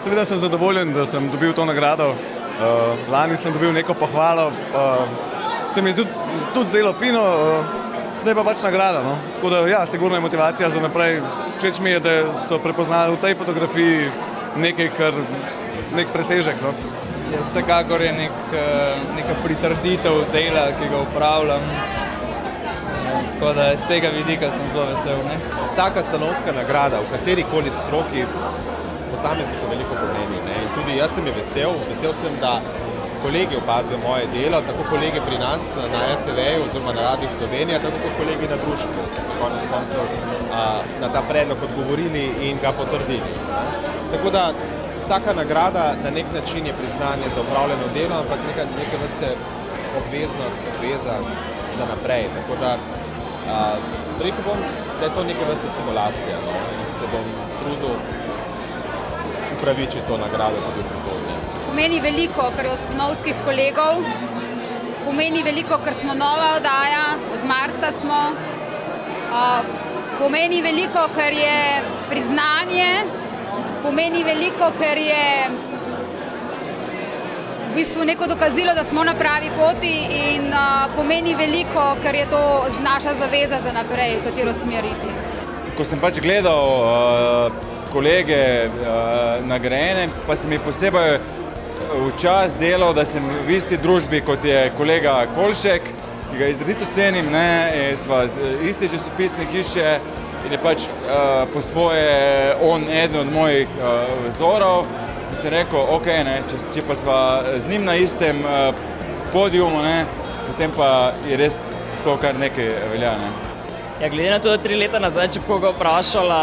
seveda sem zadovoljen, da sem dobil to nagrado. Lani sem dobil neko pohvalo, se mi je tudi zdelo fino, zdaj pa pač nagrada. No. Tako da ja, sigurno je motivacija za naprej. Všeč mi je, da so prepoznali v tej fotografiji nekaj, nek presežek. No. Vsekakor je neka pritrditev dela, ki ga upravljam. Tako da z tega vidika sem zelo vesel. Ne? Vsaka stanovska nagrada v katerikoli stroki posamezniku veliko pomeni. Ne? In tudi jaz sem vesel sem, da kolegi opazijo moje delo, tako kolegi pri nas na RTV-ju oziroma na Radiu Slovenija, tako kot kolegi na društvu, ki so konec koncev na ta predlog odgovorili in ga potrdili. Tako da vsaka nagrada na nek način je priznanje za opravljeno delo, ampak neke vrste obveza za naprej. Tako da rekel bom, da je to neke vrste stimulacija, no? In se bom trudil upravičiti to nagrado tudi v prihodnje. Pomeni veliko, ker od stanovskih kolegov, pomeni veliko, ker smo nova oddaja, od marca smo, pomeni veliko, ker je priznanje, pomeni veliko, ker je v bistvu neko dokazilo, da smo na pravi poti in pomeni veliko, ker je to naša zaveza za naprej, v katero smer iti. Ko sem pač gledal kolege nagrajene, pa se mi posebej včas delal, da sem v isti družbi, kot je kolega Kolšek, ki ga izrazito cenim, sva iste časopisne hiše in je pač po svoje on eden od mojih vzorov. In sem rekel, ok, če pa sva z njim na istem podiumu, potem pa je res to, kar nekaj velja. Ja, glede na to, da 3 leta nazaj, če bi koga vprašala,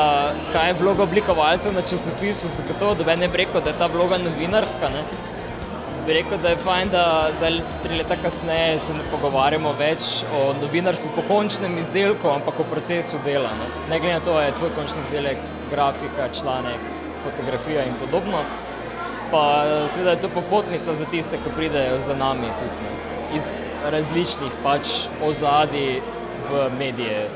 kaj je vloga oblikovalcev na časopisu, zagotovo doben ne bi rekel, da je ta vloga novinarska. Bi rekel, da je fajn, da zdaj 3 leta kasneje se ne pogovarjamo več o novinarstvu po končnem izdelku, ampak o procesu dela. Ne glede na to, je tvoj končni izdelek, grafika, članek, fotografija in podobno. Pa seveda je to popotnica za tiste, ki pridejo za nami tudi, iz različnih pač ozadij v medije.